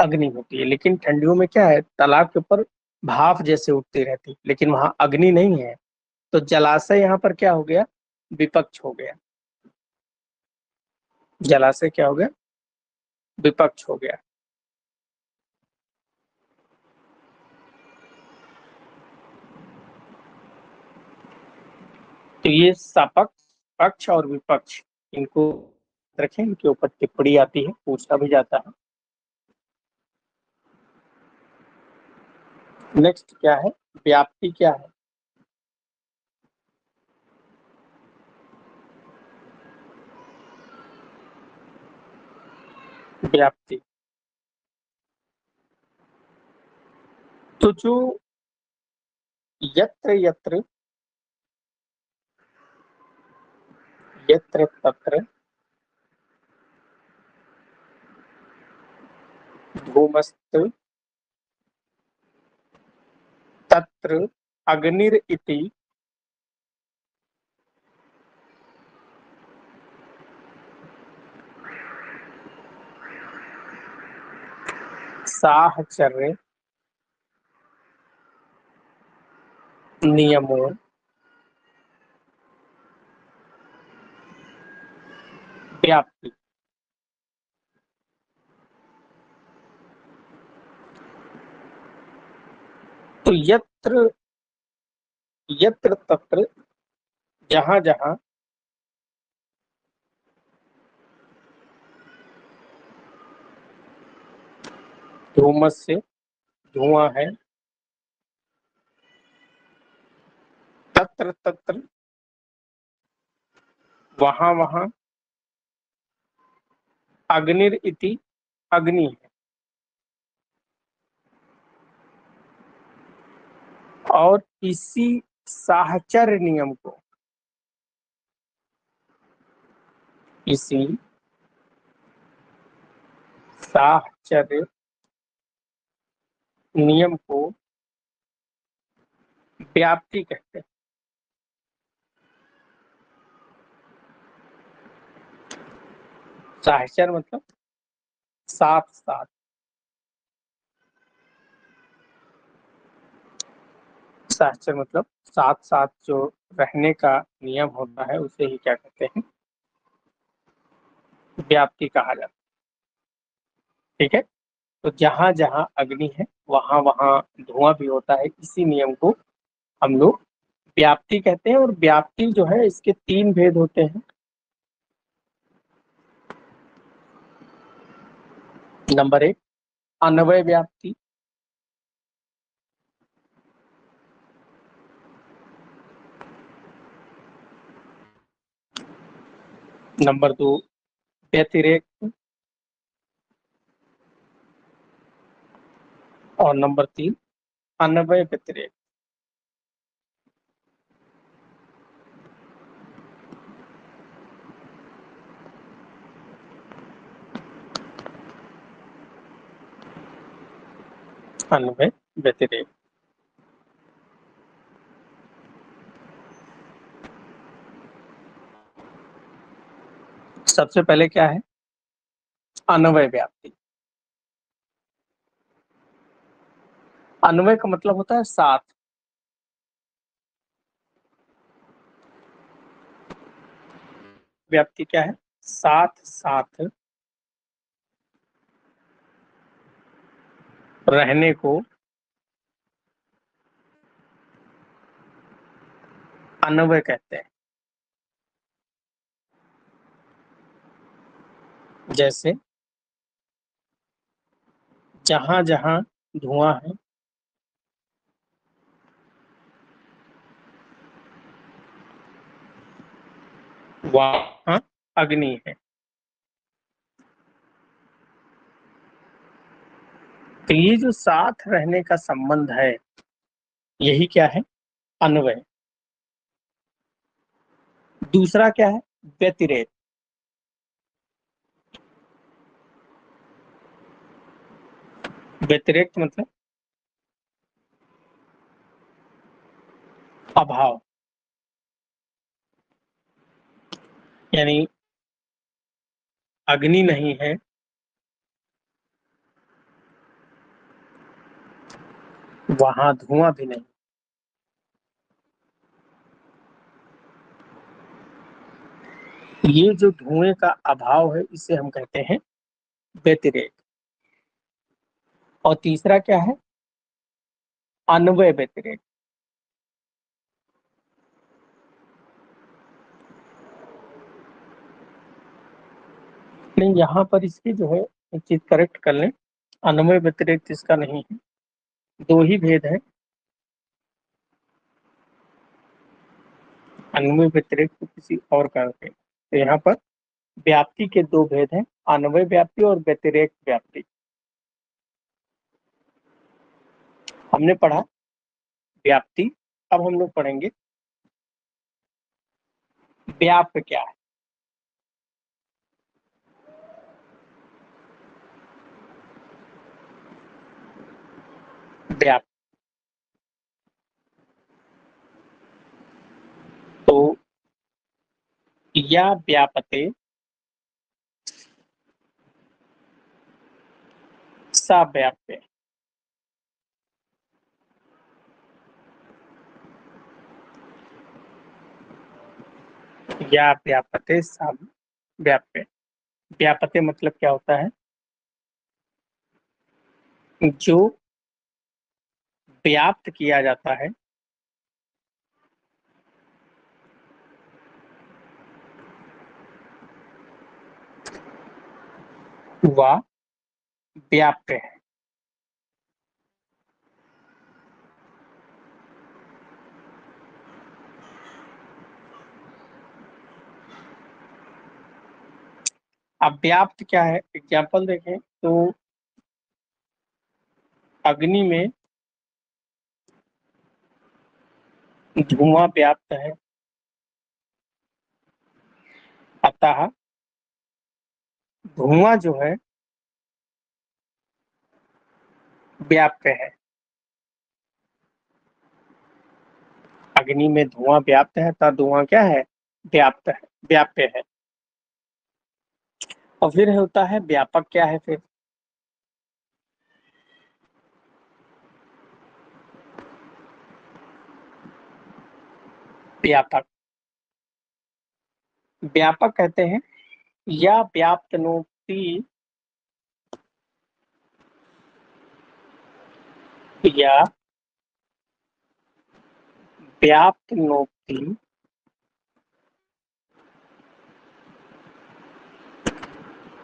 अग्नि होती है? लेकिन ठंडियों में क्या है? तालाब के ऊपर भाप जैसे उठती रहती, लेकिन वहां अग्नि नहीं है। तो जलाशय यहाँ पर क्या हो गया? विपक्ष हो गया। जलाशय क्या हो गया? विपक्ष हो गया। तो ये सपक्ष, पक्ष और विपक्ष, इनको रखें, इनके ऊपर टिप्पणी आती है, पूछा भी जाता है। नेक्स्ट क्या है, व्याप्ति क्या है? व्याप्ति तो जो यत्र यत्र यत्र तत्र धूमस्तु तत्र अग्निर इति साहचर्य नियमों व्याप्ति। तो यत्र यत्र तत्र, जहां जहां धूमस से धुआं है, तत्र तत्र वहां वहां, अग्निर इति अग्नि है, और इसी साहचर्य नियम को, इसी साहचर्य नियम को व्याप्ति कहते हैं। साहचर्य मतलब साथ साथ, साहचर्य मतलब साथ साथ जो रहने का नियम होता है, उसे ही क्या कहते हैं, व्याप्ति कहा जाता है। ठीक है, तो जहां जहां अग्नि है वहां वहां धुआं भी होता है, इसी नियम को हम लोग व्याप्ति कहते हैं। और व्याप्ति जो है, इसके तीन भेद होते हैं। नंबर एक, अन्वय व्याप्ति। नंबर दो, व्यतिरेक। और नंबर तीन, अन्वय व्यतिरेक। अन्वय व्यतिरेक। सबसे पहले क्या है, अन्वय व्याप्ति। अन्वय का मतलब होता है साथ। व्याप्ति क्या है, साथ साथ रहने को अन्वय कहते हैं। जैसे जहां जहां धुआं है वहां अग्नि है। तो ये जो साथ रहने का संबंध है, यही क्या है, अन्वय। दूसरा क्या है, व्यतिरेक। व्यतिरेक मतलब अभाव, यानी अग्नि नहीं है, वहां धुआं भी नहीं। ये जो धुएं का अभाव है, इसे हम कहते हैं व्यतिरेक। और तीसरा क्या है, अन्वय व्यतिरेक। नहीं, यहाँ पर इसकी जो है एक चीज करेक्ट कर लें, अन्वय व्यतिरेक्त इसका नहीं है, दो ही भेद है, अन्वय व्यतिरेक्त किसी और कारण से। तो यहाँ पर व्याप्ति के दो भेद हैं, अन्वय व्याप्ति और व्यतिरेक व्याप्ति। हमने पढ़ा व्याप्ति, अब हम लोग पढ़ेंगे व्याप्त क्या है। व्याप्त तो या व्यापते सा व्याप्य, या व्यापते सा व्याप्य। व्यापते मतलब क्या होता है, जो व्याप्त किया जाता है वह व्याप्य है। अब व्याप्त क्या है, एग्जाम्पल देखें तो अग्नि में धुआं व्याप्त है, अतः धुआं जो है व्याप्त है। अग्नि में धुआं व्याप्त है, अतः धुआं क्या है, व्याप्त है, व्याप्य है। और फिर होता है व्यापक क्या है, फिर व्यापक, व्यापक कहते हैं या व्याप्तनोक्ति, या व्याप्तनोक्ति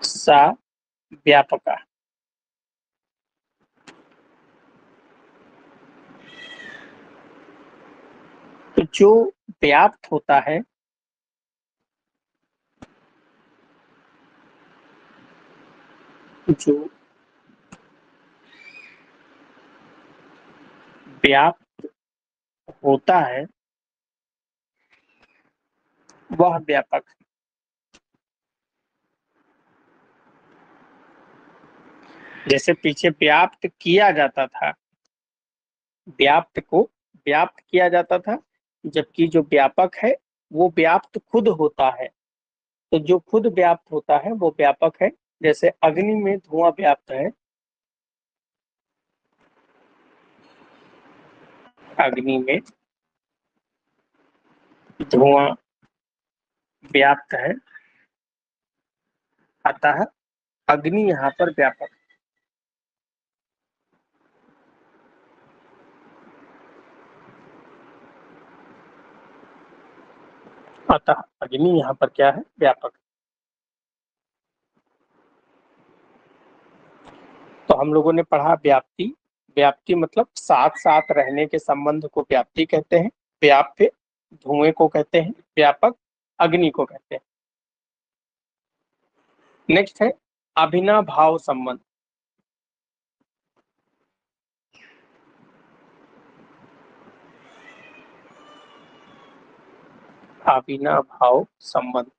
सा व्यापका। तो जो व्याप्त होता है, जो व्याप्त होता है वह व्यापक। जैसे पीछे व्याप्त किया जाता था, व्याप्त को व्याप्त किया जाता था, जबकि जो व्यापक है वो व्याप्त खुद होता है। तो जो खुद व्याप्त होता है वो व्यापक है। जैसे अग्नि में धुआं व्याप्त है, अग्नि में धुआं व्याप्त है, अतः अग्नि यहाँ पर व्यापक, अतः अग्नि यहाँ पर क्या है, व्यापक। तो हम लोगों ने पढ़ा व्याप्ति, व्याप्ति मतलब साथ साथ रहने के संबंध को व्याप्ति कहते हैं, व्याप्य धुएं को कहते हैं, व्यापक अग्नि को कहते हैं। नेक्स्ट है अभिनाभाव संबंध। अभिनाभाव संबंध,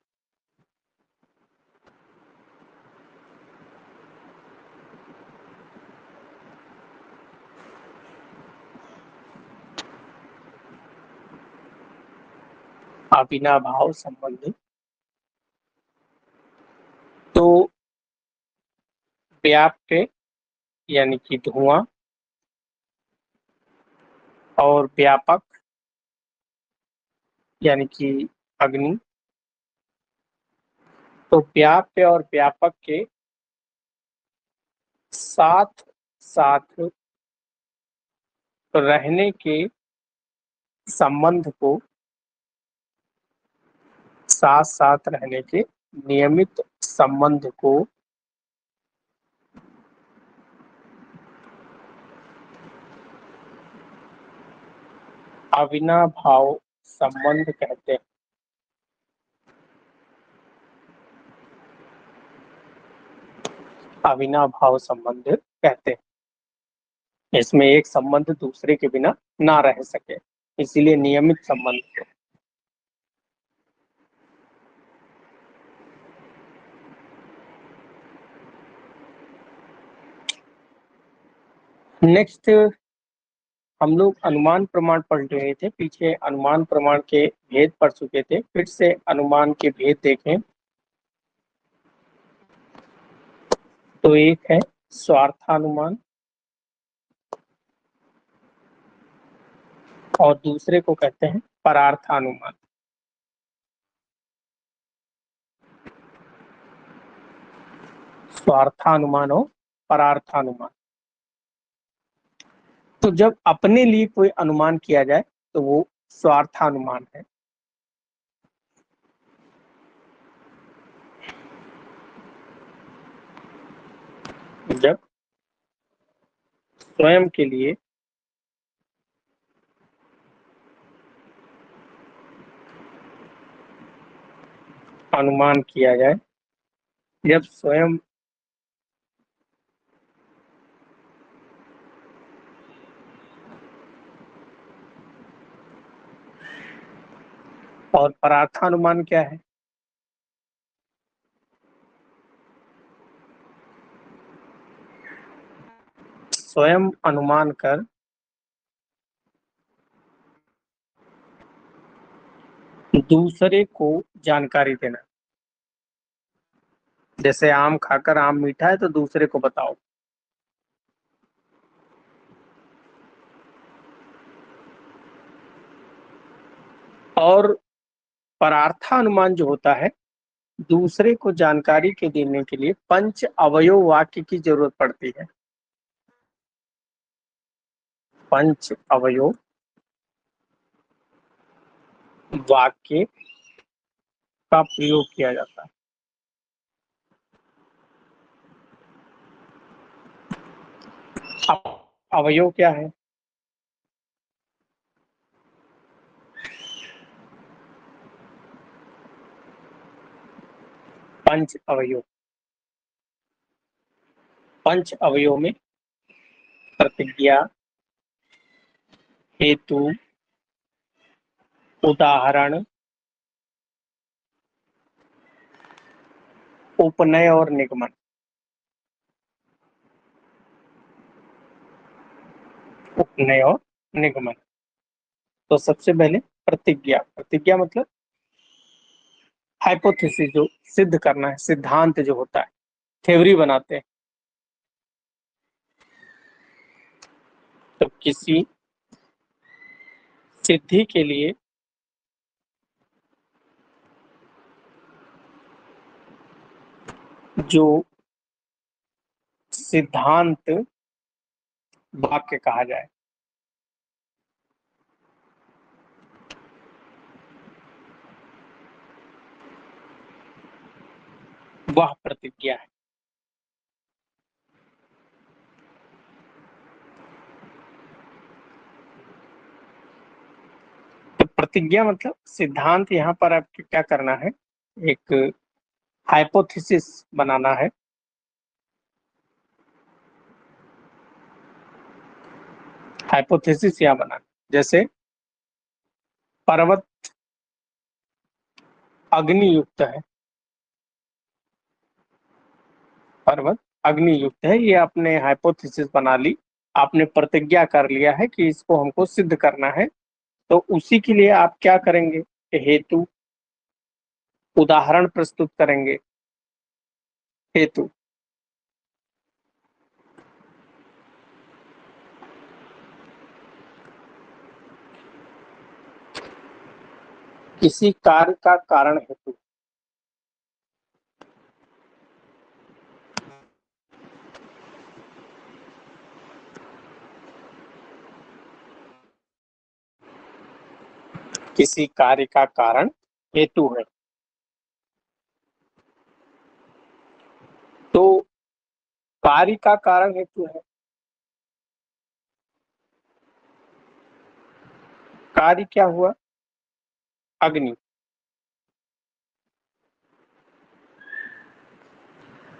अभिनाभाव संबंध तो व्याप्य यानी कि धुआं और व्यापक यानी कि अग्नि, तो व्याप्य और व्यापक के साथ साथ रहने के संबंध को, साथ साथ रहने के नियमित संबंध को अविनाभाव संबंध कहते हैं। अविनाभाव संबंध कहते हैं। इसमें एक संबंध दूसरे के बिना ना रह सके, इसीलिए नियमित संबंध। नेक्स्ट हम लोग अनुमान प्रमाण पढ़ रहे थे। पीछे अनुमान प्रमाण के भेद पढ़ चुके थे, फिर से अनुमान के भेद देखें तो एक है स्वार्थानुमान और दूसरे को कहते हैं परार्थानुमान। स्वार्थानुमान और परार्थानुमान। तो जब अपने लिए कोई अनुमान किया जाए तो वो स्वार्थानुमान है। जब स्वयं के लिए अनुमान किया जाए, जब स्वयं और परार्थानुमान क्या है? स्वयं अनुमान कर दूसरे को जानकारी देना। जैसे आम खाकर आम मीठा है तो दूसरे को बताओ। और परार्थानुमान जो होता है, दूसरे को जानकारी के देने के लिए पंच अवयव वाक्य की जरूरत पड़ती है। पंच अवयव वाक्य का प्रयोग किया जाता है। अवयव क्या है? पंच अवयव। पंच अवयव में प्रतिज्ञा, हेतु, उदाहरण, उपनय और निगमन। उपनय और निगमन। तो सबसे पहले प्रतिज्ञा। प्रतिज्ञा मतलब हाइपोथेसिस, जो सिद्ध करना है, सिद्धांत जो होता है, थ्योरी बनाते हैं। तो किसी सिद्धि के लिए जो सिद्धांत वाक्य कहा जाए, वह प्रतिज्ञा है। तो प्रतिज्ञा मतलब सिद्धांत। यहाँ पर आपको क्या करना है, एक हाइपोथेसिस बनाना है। हाइपोथेसिस यहाँ बनाना, जैसे पर्वत अग्नि युक्त है। पर्वत अग्नि युक्त है, ये आपने हाइपोथेसिस बना ली। आपने प्रतिज्ञा कर लिया है कि इसको हमको सिद्ध करना है। तो उसी के लिए आप क्या करेंगे? हेतु, उदाहरण प्रस्तुत करेंगे। हेतु, किसी कार्य का कारण हेतु। किसी कार्य का कारण हेतु है। तो कार्य का कारण हेतु है, कार्य क्या हुआ, अग्नि,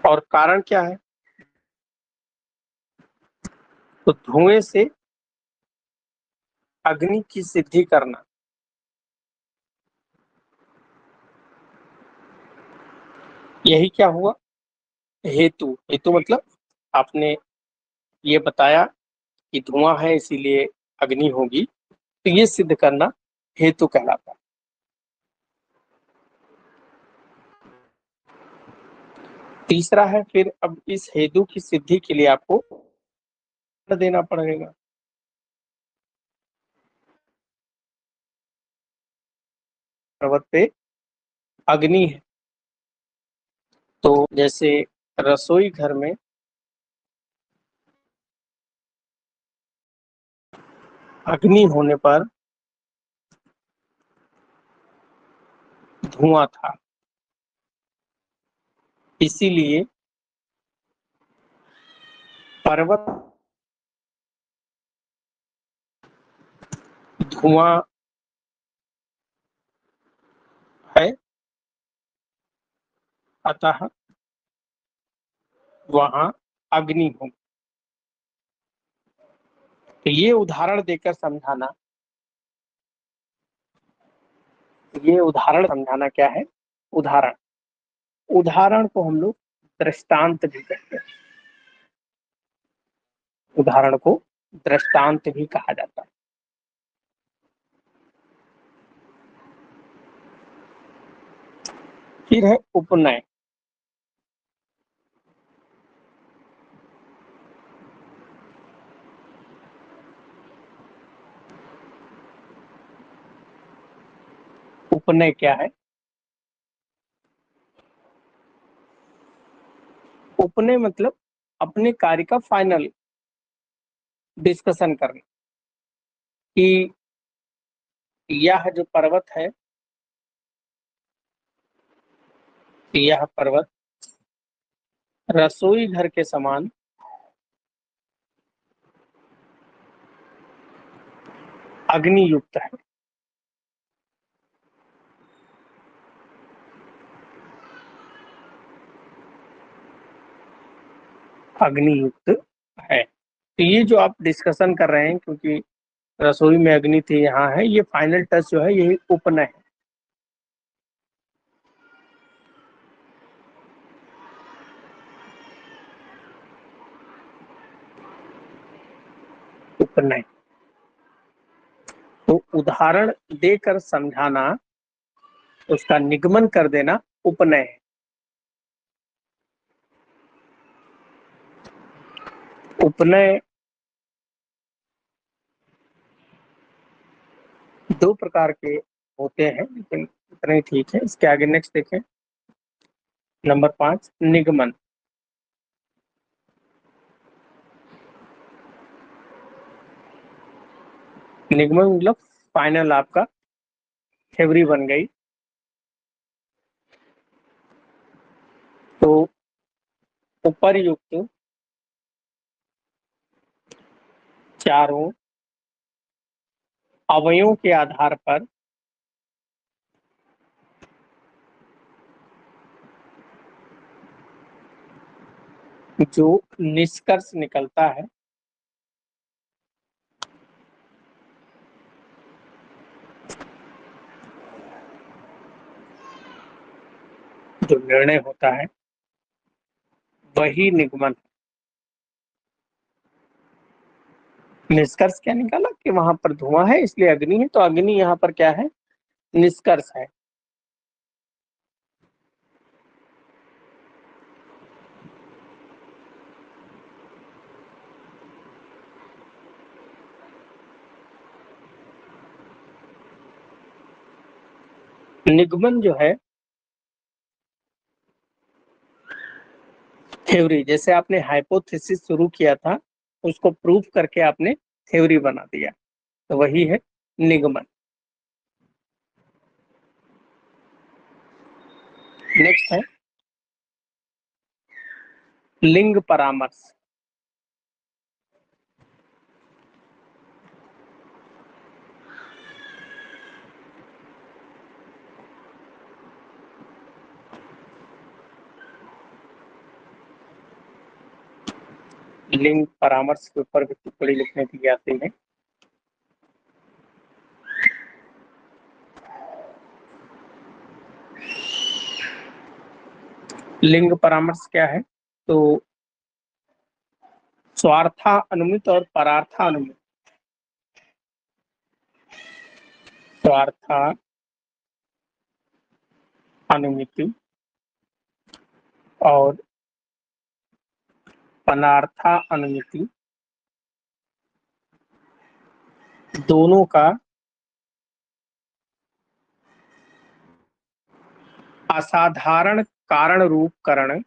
और कारण क्या है, तो धुएं से अग्नि की सिद्धि करना। यही क्या हुआ, हेतु। हेतु मतलब आपने ये बताया कि धुआं है इसीलिए अग्नि होगी, तो ये सिद्ध करना हेतु कहलाता है। तीसरा है फिर, अब इस हेतु की सिद्धि के लिए आपको देना पड़ेगा। पर्वत पे अग्नि है, तो जैसे रसोई घर में अग्नि होने पर धुआं था, इसीलिए पर्वत धुआं है, अतः वहां अग्नि हो। तो ये उदाहरण देकर समझाना, ये उदाहरण समझाना क्या है, उदाहरण। उदाहरण को हम लोग दृष्टांत भी कहते हैं, उदाहरण को दृष्टांत भी कहा जाता है। फिर है उपनय। उपनय क्या है, उपनय मतलब अपने कार्य का फाइनल डिस्कशन करना, कि यह जो पर्वत है, यह पर्वत रसोई घर के समान अग्नि युक्त है। अग्नि युक्त है, तो ये जो आप डिस्कशन कर रहे हैं, क्योंकि रसोई में अग्नि थी, यहाँ है, ये फाइनल टच जो है यही उपनय है। उपनय तो उदाहरण देकर समझाना, उसका निगमन कर देना, उपनय है। उपनय दो प्रकार के होते हैं, लेकिन इतना ही ठीक है। इसके आगे नेक्स्ट देखें, नंबर 5, निगमन। निगमन मतलब फाइनल आपका थ्योरी बन गई। तो उपर्युक्त चारों अवयवों के आधार पर जो निष्कर्ष निकलता है, जो निर्णय होता है, वही निगमन। निष्कर्ष क्या निकाला कि वहां पर धुआं है इसलिए अग्नि है, तो अग्नि यहाँ पर क्या है, निष्कर्ष है। निगमन जो है थ्योरी, जैसे आपने हाइपोथेसिस शुरू किया था, उसको प्रूफ करके आपने थ्योरी बना दिया, तो वही है निगमन। नेक्स्ट है लिंग परामर्श। लिंग परामर्श के ऊपर भी टिप्पणी लिखने की आती है। लिंग परामर्श क्या है? तो स्वार्थानुमित और परार्थानुमित, स्वार्थानुमिति और परार्थानुमिति दोनों का असाधारण कारण रूप करण,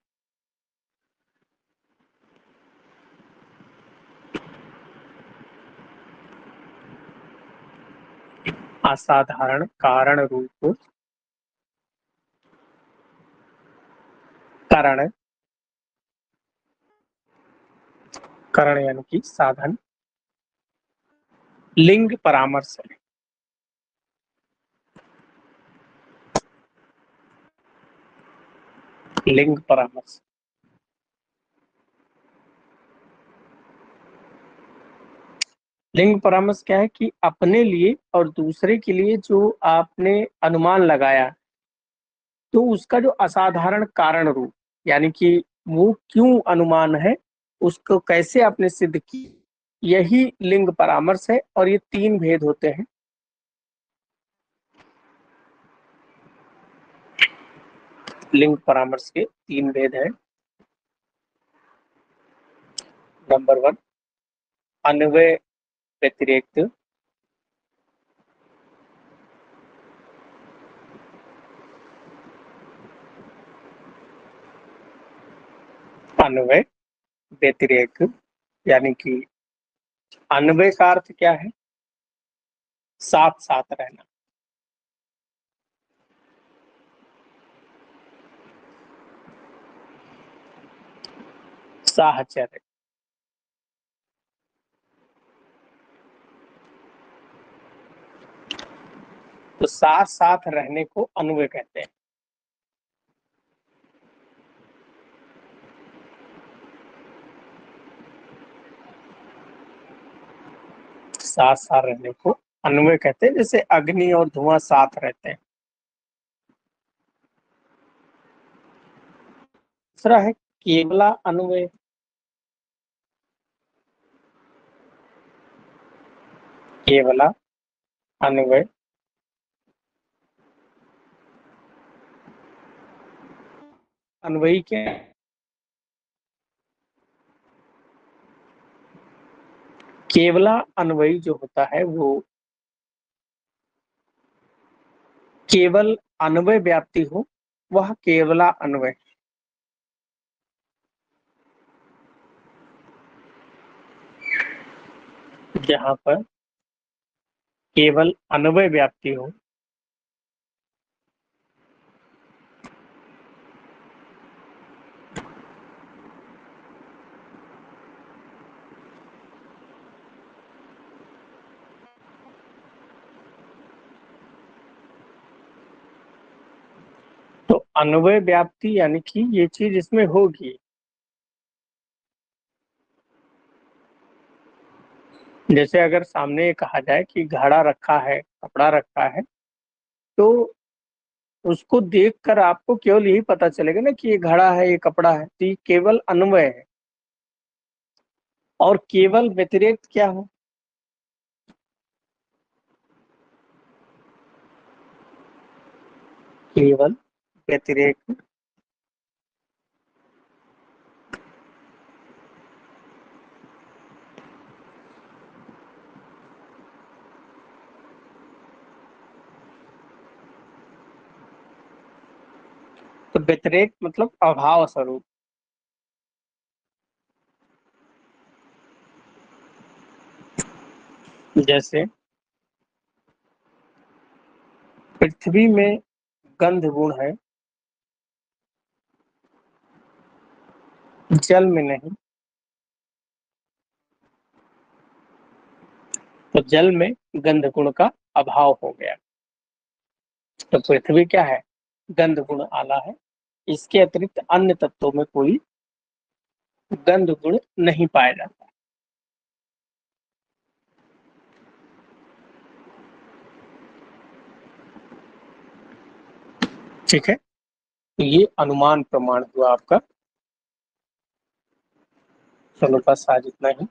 असाधारण कारण रूप करण, करण यानी कि साधन, लिंग परामर्श है। लिंग परामर्श लिंग परामर्श क्या है कि अपने लिए और दूसरे के लिए जो आपने अनुमान लगाया, तो उसका जो असाधारण कारण रूप, यानी कि वो क्यों अनुमान है, उसको कैसे आपने सिद्ध की, यही लिंग परामर्श है। और ये तीन भेद होते हैं। लिंग परामर्श के तीन भेद हैं। नंबर 1, अन्वय व्यतिरेक। अन्वय व्यतिरेक यानी कि अन्वय का अर्थ क्या है? साथ साथ रहना। साहचर्य। तो साथ साथ रहने को अन्वय कहते हैं। साथ साथ रहने को अन्वय कहते हैं, जैसे अग्नि और धुआं साथ रहते हैं। दूसरा है केवला अन्वय। केवला अन्वय अन्वयी क्या है? केवला अन्वयी जो होता है वो केवल अन्वय व्याप्ति हो, वह केवला अन्वय। जहां पर केवल अन्वय व्याप्ति हो, तो अन्वय व्याप्ति यानी कि ये चीज इसमें होगी। जैसे अगर सामने कहा जाए कि घड़ा रखा है, कपड़ा रखा है, तो उसको देखकर आपको केवल यही पता चलेगा ना कि ये घड़ा है, ये कपड़ा है, तो ये केवल अन्वय है। और केवल व्यतिरेक क्या हो? केवल व्यतिरेक तो व्यतिरेक मतलब अभाव स्वरूप। जैसे पृथ्वी में गंध गुण है, जल में नहीं, तो जल में गंध गुण का अभाव हो गया। तो पृथ्वी क्या है, गंध गुण आला है। इसके अतिरिक्त अन्य तत्वों में कोई गंध गुण नहीं पाया जाता। ठीक है, तो ये अनुमान प्रमाण हुआ आपका। चलो बस आज इतना ही।